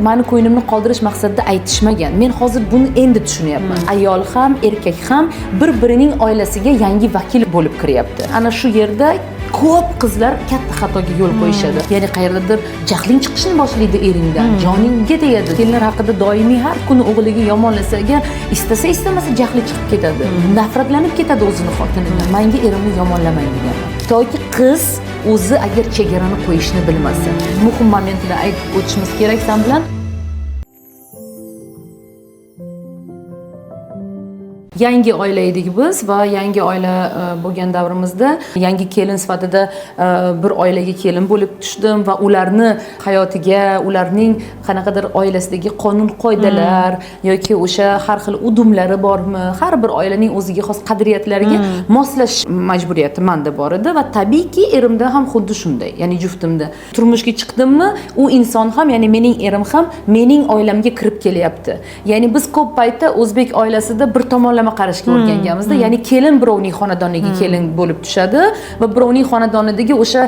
meni ko'nglimni qoldirish maqsadida aytishmagan. Men hozir buni endi tushunyapman. Ayol ham, erkak ham bir-birining oilasiga yangi vakil bo'lib kiryapti. Ana shu yerda ko'p qizlar katta xatoga yo'l qo'yishadi. Ya'ni qayerdadir jahling chiqishni boshlaydi eringdan, joningga tegadi. Kelinlar haqida doimiy har kuni o'g'liga yomonlasaga, istasa istamasa jahli chiqib ketadi. Nafratlanib ketadi o'zini xotinidan. Menga erimni yomonlamang degan. Toki qiz o'zi agar chegarani qo'yishni bilmasa, muhim momentni aytib o'tishimiz kerak sen bilan. Yangi oila edik biz va yangi oila bo'lgan davrimizda yangi kelin sifatida bir oilaga kelin bo'lib tushdim va ularni hayotiga, ularning qanaqadir oilasidagi qonun-qoidalar yoki o'sha har xil udumlari bormi, har bir oilaning o'ziga xos qadriyatlariga moslash majburiyati menda bor edi va tabiiyki erimda ham xuddi shunday. Ya'ni juftimda turmushga chiqdimmi, u inson ham, ya'ni mening erim ham mening oilamga kirib kelyapti. Ya'ni biz ko'p paytda o'zbek oilasida bir tomonlama qarashga o'rganganmizda, ya'ni kelin birovning xonadoniga kelin bo'lib tushadi va birovning xonadonidagi o'sha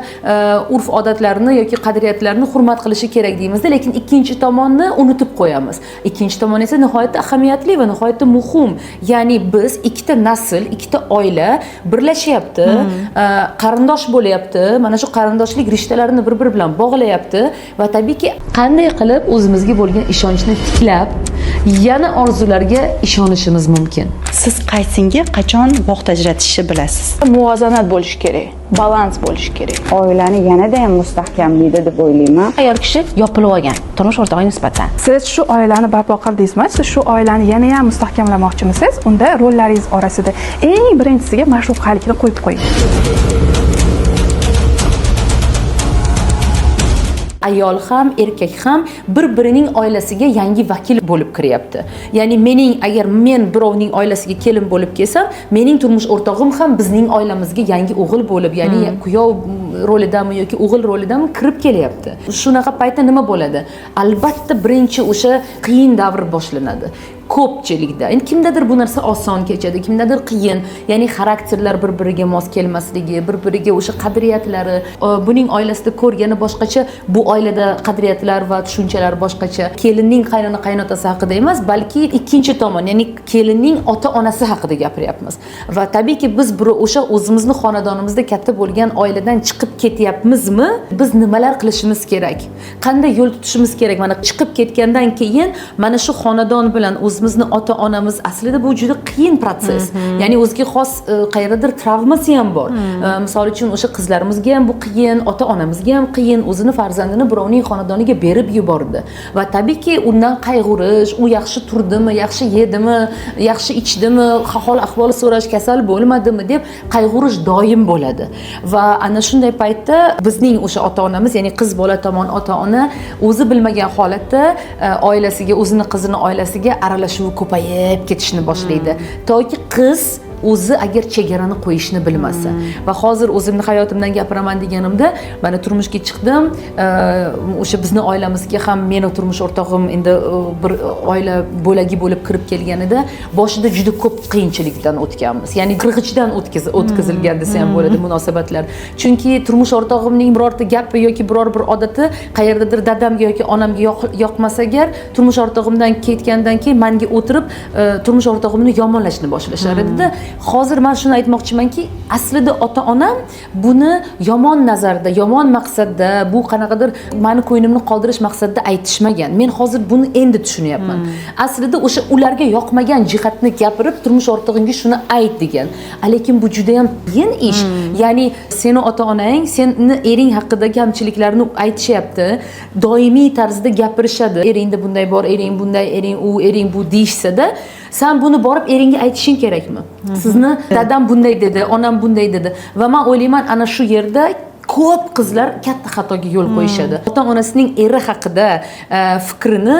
urf-odatlarni yoki qadriyatlarni hurmat qilishi kerak deymizda, lekin ikkinchi tomonni unutib qo'yamiz. Ikkinchi tomon esa nihoyatda ahamiyatli va nihoyatda muhim. Ya'ni biz ikkita nasl, ikkita oila birlashyapti, qarindosh bo'lyapti. Mana shu qarindoshlik rishtalarini bir-biri bilan bog'layapti va tabiiyki qanday qilib o'zimizga bo'lgan ishonchni tiklab, yana orzularga ishonishimiz mumkin. Siz qaysinga qachon vaqt ajratishni bilasiz? Muvozanat bo'lishi kerak, balans bo'lishi kerak. Oilani yanada ham mustahkamlaydi deb o'ylayman. Ayol kishi yopilib olgan turmush o'rtog'iga nisbatan. Siz shu oilani barpo qildingizmi? Siz shu oilani yana ham mustahkamlamoqchimisiz? Unda rollaringiz orasida eng birinchisiga mashruqalikni qo'yib qo'ying. Ayol ham, erkak ham bir-birining oilasiga yangi vakil bo'lib kiryapti. Ya'ni agar men birovning oilasiga kelin bo'lib kelsam, mening turmush o'rtog'im ham bizning oilamizga yangi o'g'il bo'lib, ya'ni kuyov rolidami yoki o'g'il rolidami kirib kelyapti. Shunaqa paytda nima bo'ladi? Albatta birinchi o'sha qiyin davr boshlanadi. Ko'pchilikda. Endi kimdadir bu narsa oson kechadi, kimdadir qiyin. Ya'ni xarakterlar bir-biriga mos kelmasligi, bir-biriga o'sha qadriyatlari, buning oilasida ko'rgani boshqacha, bu oilada qadriyatlar va tushunchalar boshqacha. Kelinning qaynona qaynotasi haqida emas, balki ikkinchi tomon, ya'ni kelinning ota-onasi haqida gapiryapmiz. Va tabiiyki biz o'sha o'zimizni xonadonimizda katta bo'lgan oiladan chiqib ketyapmizmi? Biz nimalar qilishimiz kerak? Qanday yo'l tutishimiz kerak? Mana chiqib ketgandan keyin mana shu xonadon bilan o'zimizni ota-onamiz, aslida bu juda qiyin proses. Ya'ni o'ziga xos qayerdadir travmasi ham bor. Misol uchun o'sha qizlarimizga ham bu qiyin, ota-onamizga ham qiyin, o'zini farzandini birovning xonadoniga berib yubordi. Va tabiiyki undan qayg'urish, u yaxshi turdimi, yaxshi yedimi, yaxshi ichdimi, hol ahvol so'rash, kasal bo'lmadimi deb qayg'urish doim bo'ladi. Va ana shunday paytda bizning o'sha ota-onamiz, ya'ni qiz bola tomon ota-ona o'zi bilmagan holatda oilasiga, o'zini qizini oilasiga aralashuvi ko'payib ketishni boshlaydi. Toki qiz o'zi agar chegarani qo'yishni bilmasa. Va hozir o'zimni hayotimdan gapiraman deganimda, mana turmushga chiqdim. O'sha bizning oilamizga ham meni turmush o'rtog'im endi bir oila bo'lagi bo'lib kirib kelganida boshida juda ko'p qiyinchilikdan o'tganmiz. Ya'ni qirg'ichdan o'tkazilgan desa ham bo'ladi munosabatlar. Chunki turmush o'rtog'imning birorta gapi yoki biror bir odati qayerdadir dadamga yoki onamga yoqmas agar, turmush o'rtog'imdan ketgandan keyin menga o'tirib turmush o'rtog'imni yomonlashni boshlashar edi-da. Hozir men shuni aytmoqchimanki, aslida ota-onam buni yomon nazarda, yomon maqsadda, bu qanaqadir meni ko'nglimni qoldirish maqsadida aytishmagan. Men hozir buni endi tushunyapman. Aslida o'sha ularga yoqmagan jihatni gapirib, turmush o'rtog'ingga shuni ayt degan. Lekin bu juda ham qiyin ish. Ya'ni seni ota-onang seni ering haqidagi kamchiliklarni aytishyapti, doimiy tarzda gapirishadi. Eringda bunday bor, ering bunday, ering u, ering bu deyishsa-da, sen buni borib eringga aytishing kerakmi? Sizni dadam bunday dedi, onam bunday dedi. Va men o'ylayman, ana shu yerda ko'p qizlar katta xatoga yo'l qo'yishadi. Ota-onasining eri haqida fikrini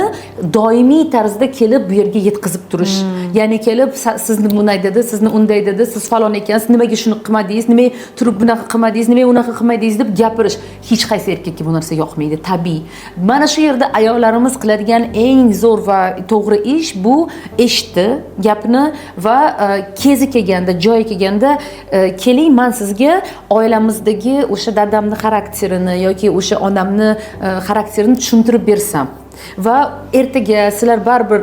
doimiy tarzda kelib bu yerga yetkazib turish. Ya'ni kelib sizni bunday dedi, sizni unday dedi, siz falon ekansiz, nimaga shuni qilmadingiz, nimaga turib bunaqa qilmadingiz, nimaga unaqa qilmadingiz deb gapirish. Hech qaysi erkakka bu narsa yoqmaydi, tabiiy. Mana shu yerda ayollarimiz qiladigan eng zo'r va to'g'ri ish bu eshitdi gapni va kezi kelganda, joyi kelganda keling, men sizga oilamizdagi o'sha dadamni xarakterini yoki o'sha onamni xarakterini tushuntirib bersam. va ertaga sizlar baribir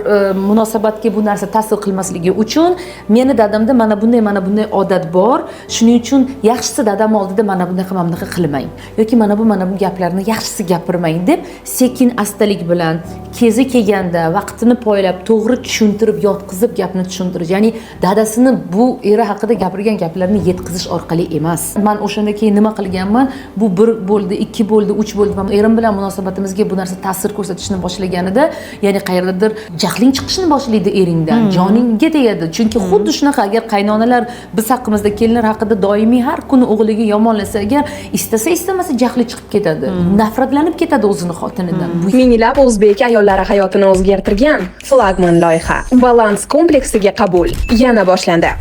munosabatga bu narsa ta'sir qilmasligi uchun meni dadamda mana bunday odat bor, shuning uchun yaxshisi dadam oldida mana bunaqa qilmang yoki mana bu gaplarni yaxshisi gapirmang deb sekin astalik bilan kezi kelganda vaqtini poylab to'g'ri tushuntirib yotqizib gapni tushuntirish, ya'ni dadasini bu eri haqida gapirgan gaplarni yetkazish orqali emas. Men o'shanda keyin nima qilganman, bu 1 bo'ldi, 2 bo'ldi, 3 bo'ldi. Erim bilan munosabatimizga bu narsa ta'sir ko'rsatishni boshlaganida, ya'ni qayerdadir jahling chiqishni boshlaydi eringdan, joningga tegadi. Chunki xuddi shunaqa agar qaynonalar biz haqimizda kelinlar haqida doimiy har kuni o'g'liga yomonlasa agar istasa istamasa jahli chiqib ketadi. Nafratlanib ketadi o'zini xotinidan. Minglab o'zbek ayollari hayotini o'zgartirgan flagman loyiha Balans kompleksiga qabul yana boshlandi.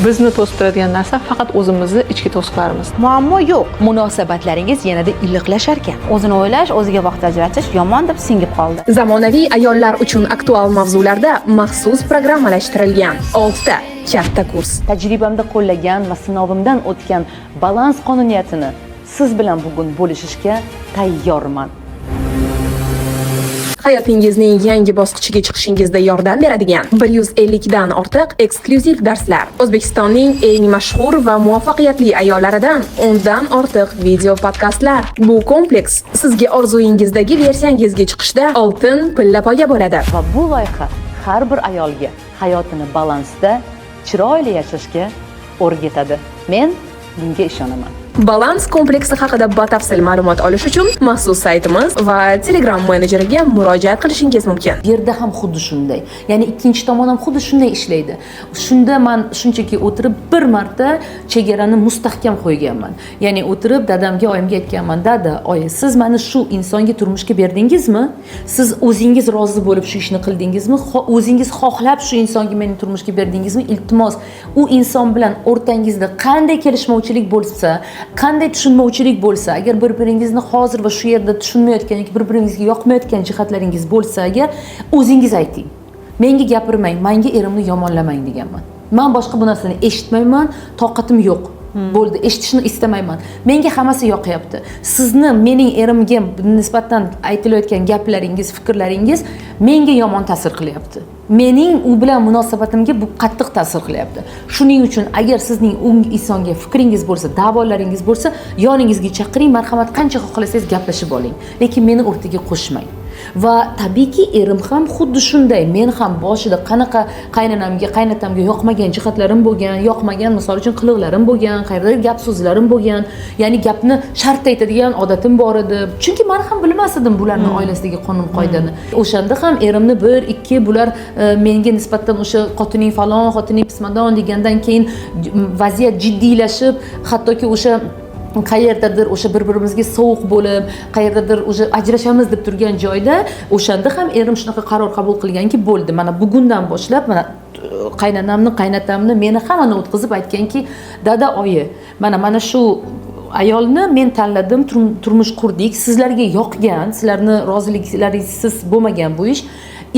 Bizni to'sib turadigan narsa faqat o'zimizni ichki to'siqlarimiz. Muammo yo'q. Munosabatlaringiz yanada iliqlashar ekan. O'zini o'ylash, o'ziga vaqt ajratish yomon deb singib qoldi. Zamonaviy ayollar uchun aktual mavzularda maxsus programmalashtirilgan 6 ta katta kurs. Tajribamda qo'llagan va sinovimdan o'tgan balans qonuniyatini siz bilan bugun bo'lishishga tayyorman. Hayotingizning yangi bosqichiga chiqishingizda yordam beradigan 150 dan ortiq eksklyuziv darslar. O'zbekistonning eng mashhur va muvaffaqiyatli ayollaridan 10 dan ortiq video podkastlar. Bu kompleks sizga orzuyingizdagi versiyangizga chiqishda oltin pillapoya bo'ladi. Va bu loyiha har bir ayolga hayotini balansda, chiroyli yashashga o'rgatadi. Men bunga ishonaman. Balans kompleksi haqida batafsil ma'lumot olish uchun maxsus saytimiz va Telegram menejeriga murojaat qilishingiz mumkin. Bu yerda ham xuddi shunday. Ya'ni ikkinchi tomon ham xuddi shunday ishlaydi. Shunda men shunchaki o'tirib bir marta chegarani mustahkam qo'yganman. Ya'ni o'tirib dadamga, oyimga aytganman, "Dada, oyi, siz meni shu insonga turmushga berdingizmi? Siz o'zingiz rozi bo'lib shu ishni qildingizmi? O'zingiz xohlab shu insonga meni turmushga berdingizmi? Iltimos, u inson bilan o'rtangizda qanday kelishmovchilik bo'lsa, qanday tushunmovchilik bo'lsa, agar bir-biringizni hozir va shu yerda tushunmayotgan yoki bir-biringizga yoqmayotgan jihatlaringiz bo'lsa, agar o'zingiz ayting. Menga gapirmang, menga erimni yomonlamang" deganman. Men boshqa bu narsani eshitmayman, toqatim yo'q. Bo'ldi, eshitishni istamayman. Menga hammasi yoqyapti. Sizni mening erimga nisbatan aytilayotgan gaplaringiz, fikrlaringiz menga yomon ta'sir qilyapti. Mening u bilan munosabatimga bu qattiq ta'sir qilyapti. Shuning uchun agar sizning u insonga fikringiz bo'lsa, da'volaringiz bo'lsa, yoningizga chaqiring, marhamat qancha xohlasangiz gaplashib oling. Lekin meni o'rtaga qo'shmang. Va tabiiyki erim ham xuddi shunday. Men ham boshida qanaqa qaynonamga, qaynatamga yoqmagan jihatlarim bo'lgan, yoqmagan misol uchun qiliqlarim bo'lgan, qayerdadir gap so'zlarim bo'lgan, ya'ni gapni shart aytadigan odatim bor edi. Chunki men ham bilmas edim bularning oilasidagi qonun qoidani. O'shanda ham erimni 1-2 bular menga nisbatan o'sha xotining falon, xotining pismadon degandan keyin vaziyat jiddiylashib, hattoki o'sha qayerdadir o'sha bir-birimizga sovuq bo'lib, qayerdadir o'sha ajrashamiz deb turgan joyda o'shanda ham erim shunaqa qaror qabul qilganki, bo'ldi, mana bugundan boshlab mana qaynonamni, qaynatamni meni hammani o'tkazib aytganki, "Dada, oyi, mana shu ayolni men tanladim, turmush qurdik, sizlarga yoqgan, sizlarni roziliklaringiz bo'lmagan bu ish.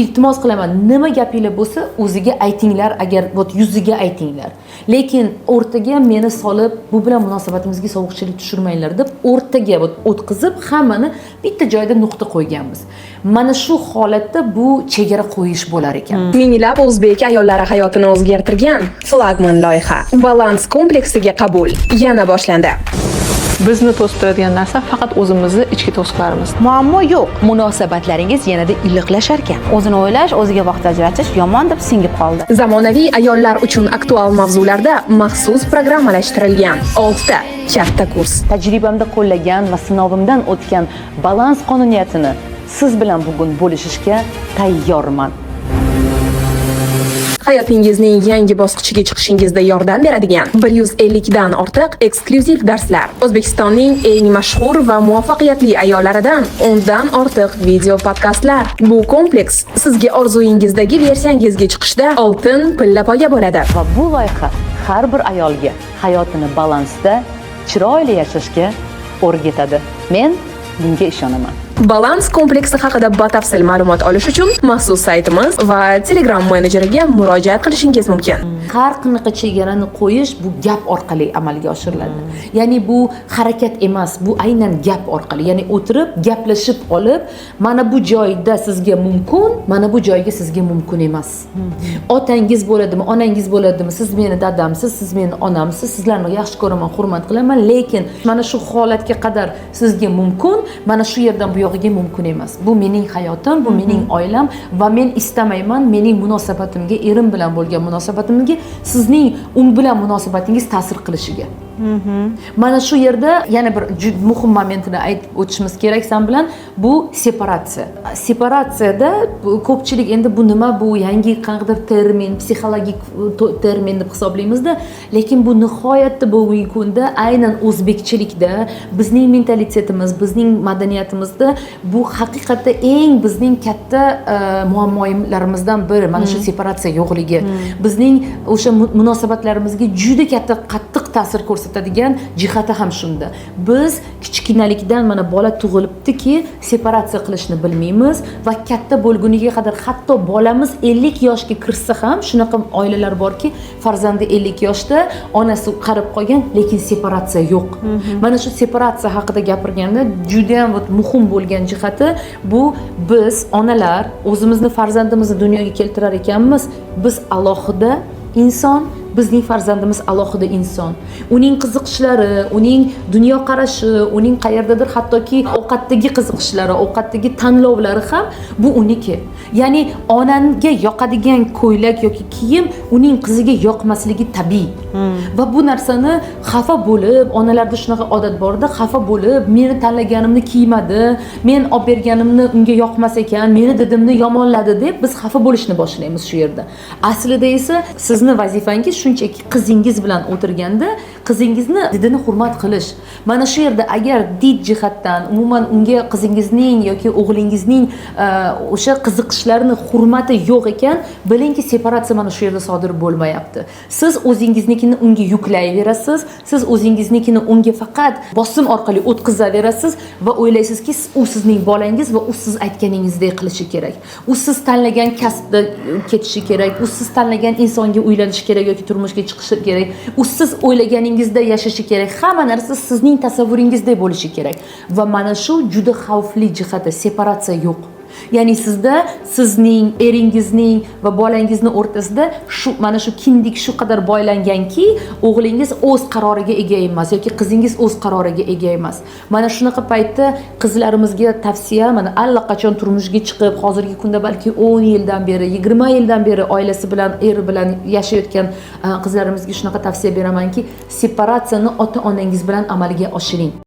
Iltimos qilaman, nima gapinglar bo'lsa, o'ziga aytinglar, agar yuziga aytinglar. Lekin o'rtaga meni solib, bu bilan munosabatimizga sovuqchilik tushirmanglar" deb o'rtaga o'tkazib, hammani bitta joyda nuqta qo'yganmiz. Mana shu holatda bu chegara qo'yish bo'lar ekan. Minglab o'zbek ayollari hayotini o'zgartirgan flagman loyiha Balans kompleksiga qabul yana boshlandi. Bizni to'sib turadigan narsa faqat o'zimizni ichki to'siqlarimiz. Muammo yo'q. Munosabatlaringiz yanada iliqlashar ekan. O'zini o'ylash, o'ziga vaqt ajratish yomon deb singib qoldi. Zamonaviy ayollar uchun aktual mavzularda maxsus programmalashtirilgan 6 ta katta kurs. Tajribamda qo'llagan va sinovimdan o'tgan balans qonuniyatini siz bilan bugun bo'lishishga tayyorman. Hayotingizning yangi bosqichiga chiqishingizda yordam beradigan 150 dan ortiq eksklyuziv darslar. O'zbekistonning eng mashhur va muvaffaqiyatli ayollaridan 10 dan ortiq video podkastlar. Bu kompleks sizga orzuyingizdagi versiyangizga chiqishda oltin pillapoya bo'ladi. Va bu loyiha har bir ayolga hayotini balansda, chiroyli yashashga o'rgatadi. Men bunga ishonaman. Balans kompleksi haqida batafsil ma'lumot olish uchun maxsus saytimiz va Telegram menejeriga murojaat qilishingiz mumkin. Har qanaqa chegarani qo'yish bu gap orqali amalga oshiriladi. Ya'ni bu harakat emas, bu aynan gap orqali. Ya'ni o'tirib, gaplashib olib, mana bu joyda sizga mumkin, mana bu joyga sizga mumkin emas. Otangiz bo'ladimi, onangiz bo'ladimi, siz meni dadamsiz, siz meni onamsiz, sizlarni yaxshi ko'raman, hurmat qilaman, lekin mana shu holatga qadar sizga mumkin, mana shu yerdan bu yog'iga mumkin emas. Bu mening hayotim, bu mening oilam va men istamayman mening munosabatimga, erim bilan bo'lgan munosabatimga sizning u bilan munosabatingiz ta'sir qilishiga. Mana shu yerda yana bir muhim momentini aytib o'tishimiz kerak san bilan, bu separatsiya. Separatsiyada ko'pchilik endi bu nima, bu yangi qanaqadir termin, psixologik termin deb hisoblaymizda, lekin bu nihoyatda bugungi kunda aynan o'zbekchilikda, bizning mentalitetimiz, bizning madaniyatimizda bu haqiqatda eng bizning katta muammolarimizdan biri, mana shu separatsiya yo'qligi. Bizning o'sha munosabatlarimizga juda katta qattiq ta'sir ko'rsatadigan jihati ham shunda. Biz kichkinalikdan mana bola tug'ilibdiki, separatsiya qilishni bilmaymiz va katta bo'lguniga qadar hatto bolamiz 50 yoshga kirsa ham shunaqa oilalar borki, farzandi 50 yoshda onasi qarib qolgan, lekin separatsiya yo'q. Mana shu separatsiya haqida gapirganda juda ham muhim bo'lgan jihati bu, biz onalar o'zimizni farzandimizni dunyoga keltirar ekanmiz, biz alohida inson, bizning farzandimiz alohida inson. Uning qiziqishlari, uning dunyoqarashi, uning qayerdadir hattoki ovqatdagi qiziqishlari, ovqatdagi tanlovlari ham bu uniki. Ya'ni onaga yoqadigan ko'ylak yoki kiyim uning qiziga yoqmasligi tabiiy. Va bu narsani xafa bo'lib, onalarda shunaqa odat borda, xafa bo'lib, meni tanlaganimni kiymadi, men olib berganimni unga yoqmas ekan, meni didimni yomonladi deb biz xafa bo'lishni boshlaymiz shu yerda. Aslida esa sizni vazifangiz shunchaki qizingiz bilan o'tirganda qizingizni didini hurmat qilish. Mana shu yerda agar did jihatdan umuman unga qizingizning yoki o'g'lingizning o'sha qiziqishlarini hurmati yo'q ekan, bilingki separatsiya mana shu yerda sodir bo'lmayapti. Siz o'zingiznikini unga yuklayverasiz, siz o'zingiznikini unga faqat bosim orqali o'tkazaverasiz va o'ylaysizki, u sizning bolangiz va u siz aytganingizdek qilishi kerak. U siz tanlagan kasbda ketishi kerak, u siz tanlagan insonga uylanishi kerak yoki turmushga chiqishi kerak. U siz o'ylaganingizda yashashi kerak. Hamma narsa sizning tasavvuringizda bo'lishi kerak. Va mana shu juda xavfli jihati, separatsiya yo'q. Ya'ni sizda sizning eringizning va bolangizni o'rtasida mana shu kindik shu qadar boylanganki, o'g'lingiz o'z qaroriga ega emas yoki qizingiz o'z qaroriga ega emas. Mana shunaqa paytda qizlarimizga tavsiya, mana allaqachon turmushga chiqib, hozirgi kunda balki 10 yildan beri, 20 yildan beri oilasi bilan, eri bilan yashayotgan qizlarimizga shunaqa tavsiya beramanki, separatsiyani ota-onangiz bilan amalga oshiring.